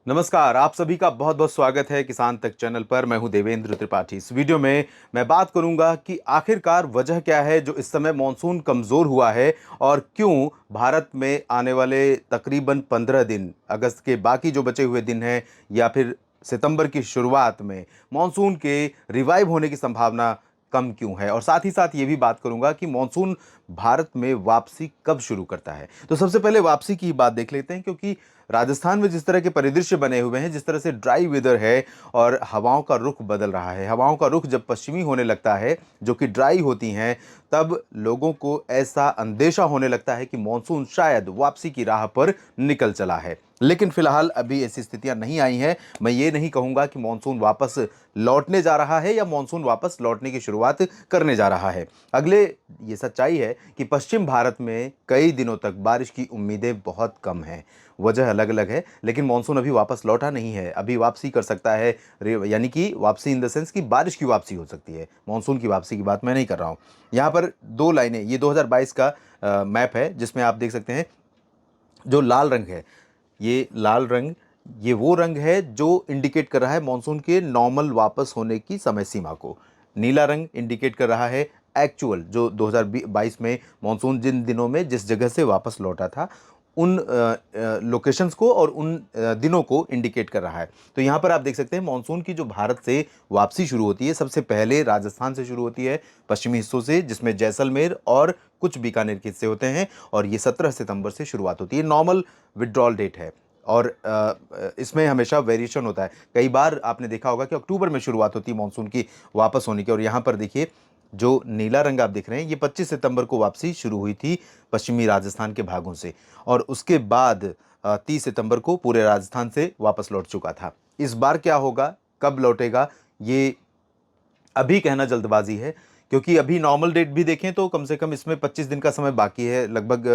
नमस्कार, आप सभी का बहुत बहुत स्वागत है किसान तक चैनल पर। मैं हूं देवेंद्र त्रिपाठी। इस वीडियो में मैं बात करूंगा कि आखिरकार वजह क्या है जो इस समय मॉनसून कमज़ोर हुआ है और क्यों भारत में आने वाले तकरीबन 15 दिन, अगस्त के बाकी जो बचे हुए दिन हैं या फिर सितंबर की शुरुआत में मॉनसून के रिवाइव होने की संभावना कम क्यों है। और साथ ही साथ ये भी बात करूंगा कि मॉनसून भारत में वापसी कब शुरू करता है। तो सबसे पहले वापसी की बात देख लेते हैं, क्योंकि राजस्थान में जिस तरह के परिदृश्य बने हुए हैं, जिस तरह से ड्राई वेदर है और हवाओं का रुख बदल रहा है, हवाओं का रुख जब पश्चिमी होने लगता है जो कि ड्राई होती हैं, तब लोगों को ऐसा अंदेशा होने लगता है कि मॉनसून शायद वापसी की राह पर निकल चला है। लेकिन फिलहाल अभी ऐसी स्थितियां नहीं आई हैं। मैं ये नहीं कहूंगा कि मॉनसून वापस लौटने जा रहा है या मॉनसून वापस लौटने की शुरुआत करने जा रहा है। अगले ये सच्चाई है कि पश्चिम भारत में कई दिनों तक बारिश की उम्मीदें बहुत कम हैं। वजह अलग अलग है, लेकिन मॉनसून अभी वापस लौटा नहीं है। अभी वापसी कर सकता है, यानी कि वापसी इन द सेंस कि बारिश की वापसी हो सकती है। मॉनसून की वापसी की बात मैं नहीं कर रहा हूँ। यहाँ पर दो लाइनें, ये 2022 का मैप है जिसमें आप देख सकते हैं जो लाल रंग है, ये लाल रंग, ये वो रंग है जो इंडिकेट कर रहा है मॉनसून के नॉर्मल वापस होने की समय सीमा को। नीला रंग इंडिकेट कर रहा है एक्चुअल, जो 2022 में मॉनसून जिन दिनों में जिस जगह से वापस लौटा था उन लोकेशंस को और उन दिनों को इंडिकेट कर रहा है। तो यहाँ पर आप देख सकते हैं मॉनसून की जो भारत से वापसी शुरू होती है, सबसे पहले राजस्थान से शुरू होती है, पश्चिमी हिस्सों से, जिसमें जैसलमेर और कुछ बीकानेर के हिस्से होते हैं, और ये 17 सितंबर से शुरुआत होती है। नॉर्मल विड्रॉल डेट है और इसमें हमेशा वेरिएशन होता है। कई बार आपने देखा होगा कि अक्टूबर में शुरुआत होती है मॉनसून की वापस होने की। और यहाँ पर देखिए जो नीला रंग आप देख रहे हैं, ये 25 सितंबर को वापसी शुरू हुई थी पश्चिमी राजस्थान के भागों से, और उसके बाद 30 सितंबर को पूरे राजस्थान से वापस लौट चुका था। इस बार क्या होगा, कब लौटेगा, ये अभी कहना जल्दबाजी है, क्योंकि अभी नॉर्मल डेट भी देखें तो कम से कम इसमें 25 दिन का समय बाकी है, लगभग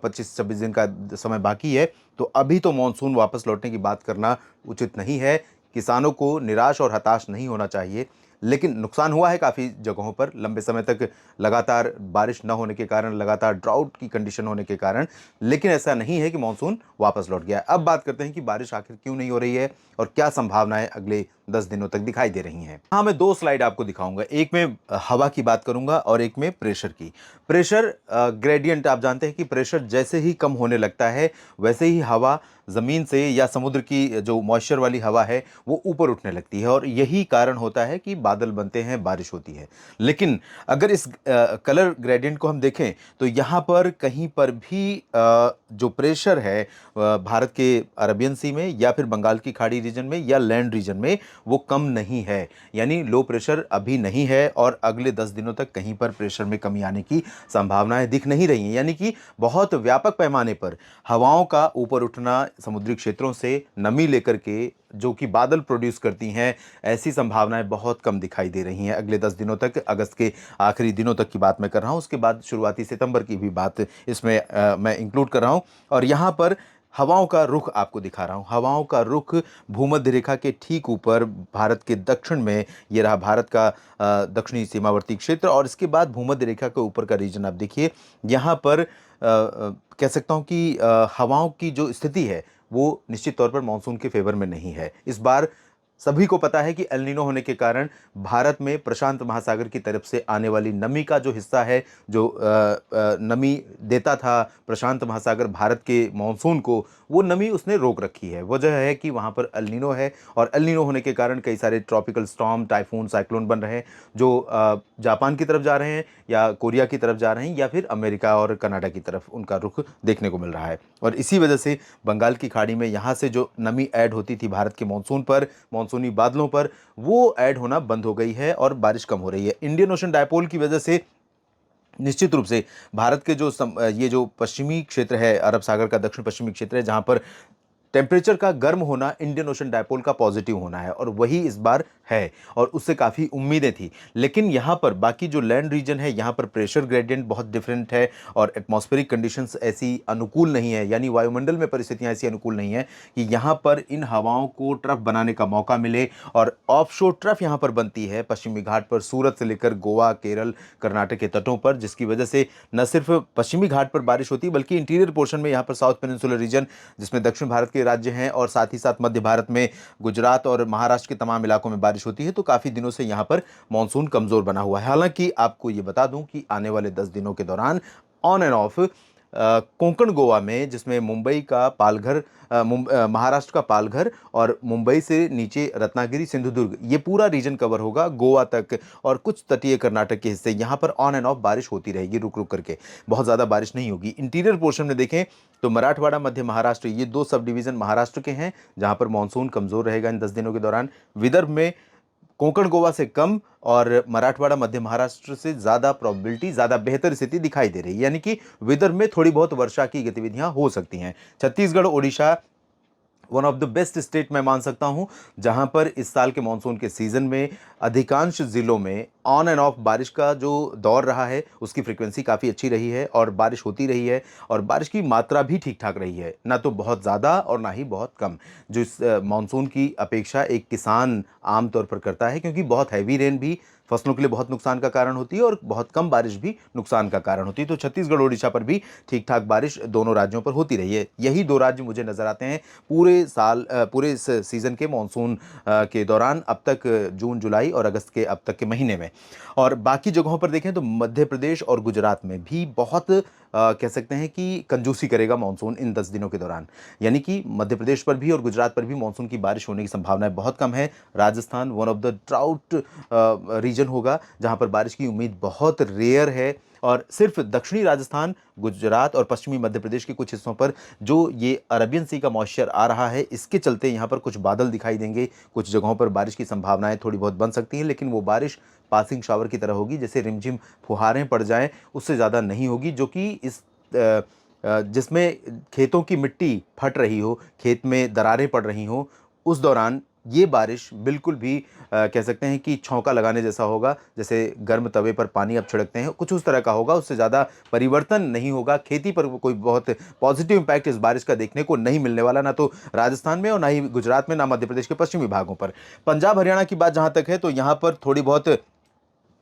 25-26 दिन का समय बाकी है। तो अभी तो मानसून वापस लौटने की बात करना उचित नहीं है। किसानों को निराश और हताश नहीं होना चाहिए, लेकिन नुकसान हुआ है काफ़ी जगहों पर लंबे समय तक लगातार बारिश न होने के कारण, लगातार ड्राउट की कंडीशन होने के कारण। लेकिन ऐसा नहीं है कि मानसून वापस लौट गया है। अब बात करते हैं कि बारिश आखिर क्यों नहीं हो रही है और क्या संभावनाएं अगले 10 दिनों तक दिखाई दे रही हैं। हाँ, मैं दो स्लाइड आपको दिखाऊंगा, एक में हवा की बात करूंगा और एक में प्रेशर की। प्रेशर ग्रेडियंट, आप जानते हैं कि प्रेशर जैसे ही कम होने लगता है वैसे ही हवा ज़मीन से या समुद्र की जो मॉइस्चर वाली हवा है वो ऊपर उठने लगती है, और यही कारण होता है कि बादल बनते हैं, बारिश होती है। लेकिन अगर इस कलर ग्रेडियंट को हम देखें तो यहाँ पर कहीं पर भी जो प्रेशर है भारत के अरबियन सी में या फिर बंगाल की खाड़ी रीजन में या लैंड रीजन में, वो कम नहीं है। यानी लो प्रेशर अभी नहीं है और अगले 10 दिनों तक कहीं पर प्रेशर में कमी आने की संभावनाएं दिख नहीं रही हैं। यानी कि बहुत व्यापक पैमाने पर हवाओं का ऊपर उठना समुद्री क्षेत्रों से नमी लेकर के जो कि बादल प्रोड्यूस करती हैं, ऐसी संभावनाएं बहुत कम दिखाई दे रही हैं अगले 10 दिनों तक। अगस्त के आखिरी दिनों तक की बात मैं कर रहा हूं, उसके बाद शुरुआती सितंबर की भी बात इसमें मैं इंक्लूड कर रहा हूं। और यहां पर हवाओं का रुख आपको दिखा रहा हूं। हवाओं का रुख भूमध्य रेखा के ठीक ऊपर भारत के दक्षिण में, ये रहा भारत का दक्षिणी सीमावर्ती क्षेत्र, और इसके बाद भूमध्य रेखा के ऊपर का रीजन आप देखिए। यहाँ पर कह सकता हूँ कि हवाओं की जो स्थिति है वो निश्चित तौर पर मानसून के फेवर में नहीं है। इस बार सभी को पता है कि एल नीनो होने के कारण भारत में प्रशांत महासागर की तरफ से आने वाली नमी का जो हिस्सा है, जो नमी देता था प्रशांत महासागर भारत के मानसून को, वो नमी उसने रोक रखी है। वजह है कि वहाँ पर एल नीनो है, और एल नीनो होने के कारण कई सारे ट्रॉपिकल स्टॉर्म, टाइफून, साइक्लोन बन रहे हैं जो जापान की तरफ जा रहे हैं या कोरिया की तरफ जा रहे हैं या फिर अमेरिका और कनाडा की तरफ उनका रुख देखने को मिल रहा है। और इसी वजह से बंगाल की खाड़ी में यहाँ से जो नमी ऐड होती थी भारत के मानसून पर, मानसूनी बादलों पर, वो ऐड होना बंद हो गई है और बारिश कम हो रही है। इंडियन ओशन डायपोल की वजह से निश्चित रूप से भारत के जो ये जो पश्चिमी क्षेत्र है, अरब सागर का दक्षिण पश्चिमी क्षेत्र है, जहां पर टेम्परेचर का गर्म होना इंडियन ओशन डायपोल का पॉजिटिव होना है, और वही इस बार है, और उससे काफ़ी उम्मीदें थी। लेकिन यहाँ पर बाकी जो लैंड रीजन है, यहाँ पर प्रेशर ग्रेडियंट बहुत डिफरेंट है और एटमॉस्फेरिक कंडीशंस ऐसी अनुकूल नहीं है, यानी वायुमंडल में परिस्थितियाँ ऐसी अनुकूल नहीं है कि यहाँ पर इन हवाओं को ट्रफ बनाने का मौका मिले। और ऑफशोर ट्रफ यहाँ पर बनती है पश्चिमी घाट पर, सूरत से लेकर गोवा, केरल, कर्नाटक के तटों पर, जिसकी वजह से न सिर्फ पश्चिमी घाट पर बारिश होती है बल्कि इंटीरियर पोर्शन में, यहाँ पर साउथ पेनिनसुलर रीजन जिसमें दक्षिण भारत के के राज्य हैं और साथ ही साथ मध्य भारत में गुजरात और महाराष्ट्र के तमाम इलाकों में बारिश होती है, तो काफ़ी दिनों से यहाँ पर मानसून कमज़ोर बना हुआ है। हालांकि आपको ये बता दूं कि आने वाले 10 दिनों के दौरान on end of Konkan Goa में, जिसमें मुंबई का पालघर, महाराष्ट्र का पालघर और मुंबई से नीचे रत्नागिरी, सिंधुदुर्ग, ये पूरा रीजन कवर होगा गोवा तक, और कुछ तटीय कर्नाटक के हिस्से, यहाँ पर ऑन एंड ऑफ बारिश होती रहेगी रुक रुक करके, बहुत ज़्यादा बारिश नहीं होगी। इंटीरियर पोर्शन में देखें तो मराठवाड़ा, मध्य महाराष्ट्र, ये 2 सब डिवीज़न महाराष्ट्र के हैं जहाँ पर मानसून कमज़ोर रहेगा इन 10 दिनों के दौरान। विदर्भ में कोंकण गोवा से कम और मराठवाड़ा मध्य महाराष्ट्र से ज़्यादा प्रोबेबिलिटी, ज़्यादा बेहतर स्थिति दिखाई दे रही है, यानी कि विदर्भ में थोड़ी बहुत वर्षा की गतिविधियां हो सकती हैं। Chhattisgarh, Odisha, one of the best state मैं मान सकता हूं, जहां पर इस साल के मानसून के सीजन में अधिकांश जिलों में ऑन एंड ऑफ बारिश का जो दौर रहा है उसकी फ्रीक्वेंसी काफ़ी अच्छी रही है और बारिश होती रही है, और बारिश की मात्रा भी ठीक ठाक रही है, ना तो बहुत ज़्यादा और ना ही बहुत कम, जो इस मानसून की अपेक्षा एक किसान आमतौर पर करता है, क्योंकि बहुत हैवी रेन भी फसलों के लिए बहुत नुकसान का कारण होती है और बहुत कम बारिश भी नुकसान का कारण होती है। तो छत्तीसगढ़, ओडिशा पर भी ठीक ठाक बारिश दोनों राज्यों पर होती रही है। यही 2 राज्य मुझे नज़र आते हैं पूरे साल, पूरे इस सीज़न के मानसून के दौरान, अब तक जून, जुलाई और अगस्त के अब तक के महीने में। और बाकी जगहों पर देखें तो मध्य प्रदेश और गुजरात में भी बहुत कह सकते हैं कि कंजूसी करेगा मानसून इन 10 दिनों के दौरान, यानी कि मध्य प्रदेश पर भी और गुजरात पर भी मानसून की बारिश होने की संभावनाएं बहुत कम है। Rajasthan one of the drought region होगा जहां पर बारिश की उम्मीद बहुत रेयर है, और सिर्फ दक्षिणी राजस्थान, गुजरात और पश्चिमी मध्य प्रदेश के कुछ हिस्सों पर जो ये अरबियन सी का मॉइस्चर आ रहा है, इसके चलते यहाँ पर कुछ बादल दिखाई देंगे, कुछ जगहों पर बारिश की संभावनाएं थोड़ी बहुत बन सकती हैं, लेकिन वो बारिश पासिंग शावर की तरह होगी, जैसे रिमझिम फुहारें पड़ जाएं, उससे ज़्यादा नहीं होगी, जो कि इस जिसमें खेतों की मिट्टी फट रही हो, खेत में दरारें पड़ रही हों, उस दौरान ये बारिश बिल्कुल भी कह सकते हैं कि छौंका लगाने जैसा होगा, जैसे गर्म तवे पर पानी अब छिड़कते हैं, कुछ उस तरह का होगा, उससे ज़्यादा परिवर्तन नहीं होगा। खेती पर कोई बहुत पॉजिटिव इम्पैक्ट इस बारिश का देखने को नहीं मिलने वाला, ना तो राजस्थान में और ना ही गुजरात में, ना मध्य प्रदेश के पश्चिमी भागों पर। पंजाब, हरियाणा की बात जहाँ तक है तो यहाँ पर थोड़ी बहुत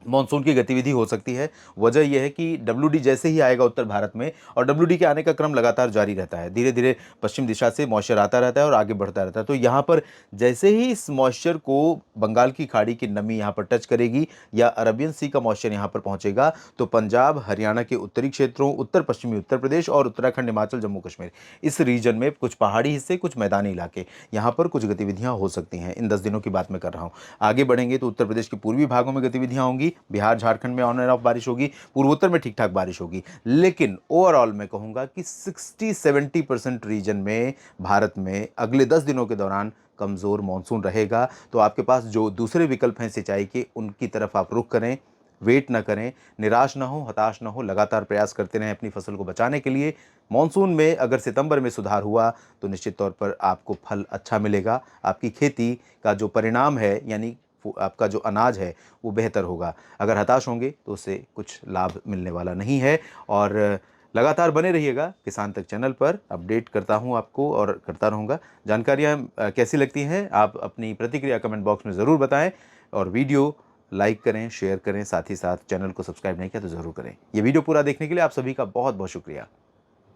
मानसून की गतिविधि हो सकती है। वजह यह है कि WD जैसे ही आएगा उत्तर भारत में, और WD के आने का क्रम लगातार जारी रहता है, धीरे धीरे पश्चिम दिशा से मॉइस्चर आता रहता है और आगे बढ़ता रहता है। तो यहाँ पर जैसे ही इस मॉइस्चर को बंगाल की खाड़ी की नमी यहाँ पर टच करेगी या अरबियन सी का मॉइस्चर यहाँ पर पहुँचेगा, तो पंजाब, हरियाणा के उत्तरी क्षेत्रों, उत्तर पश्चिमी उत्तर प्रदेश और उत्तराखंड, हिमाचल, जम्मू कश्मीर, इस रीजन में कुछ पहाड़ी हिस्से, कुछ मैदानी इलाके, यहाँ पर कुछ गतिविधियाँ हो सकती हैं। इन 10 दिनों की बात मैं कर रहा हूँ। आगे बढ़ेंगे तो उत्तर प्रदेश के पूर्वी भागों में गतिविधियाँ होंगी, बिहार, झारखंड में ऑन एंड ऑफ बारिश होगी, पूर्वोत्तर में ठीक ठाक बारिश होगी, लेकिन ओवरऑल मैं कहूंगा कि 60-70% रीजन में भारत में अगले 10 दिनों के दौरान कमजोर मानसून रहेगा। तो आपके पास जो दूसरे विकल्प हैं सिंचाई के, उनकी तरफ आप रुख करें, वेट ना करें, निराश ना हो, हताश ना हो, लगातार प्रयास करते रहें अपनी फसल को बचाने के लिए। मानसून में अगर सितंबर में सुधार हुआ तो निश्चित तौर पर आपको फल अच्छा मिलेगा, आपकी खेती का जो परिणाम है, यानी आपका जो अनाज है वो बेहतर होगा। अगर हताश होंगे तो उससे कुछ लाभ मिलने वाला नहीं है। और लगातार बने रहिएगा किसान तक चैनल पर, अपडेट करता हूं आपको और करता रहूँगा। जानकारियां कैसी लगती हैं आप अपनी प्रतिक्रिया कमेंट बॉक्स में ज़रूर बताएं, और वीडियो लाइक करें, शेयर करें, साथ ही साथ चैनल को सब्सक्राइब नहीं किया तो ज़रूर करें। ये वीडियो पूरा देखने के लिए आप सभी का बहुत बहुत शुक्रिया।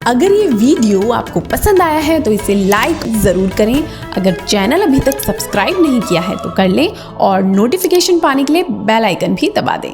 अगर ये वीडियो आपको पसंद आया है तो इसे लाइक ज़रूर करें। अगर चैनल अभी तक सब्सक्राइब नहीं किया है तो कर लें, और नोटिफिकेशन पाने के लिए बेल आइकन भी दबा दें।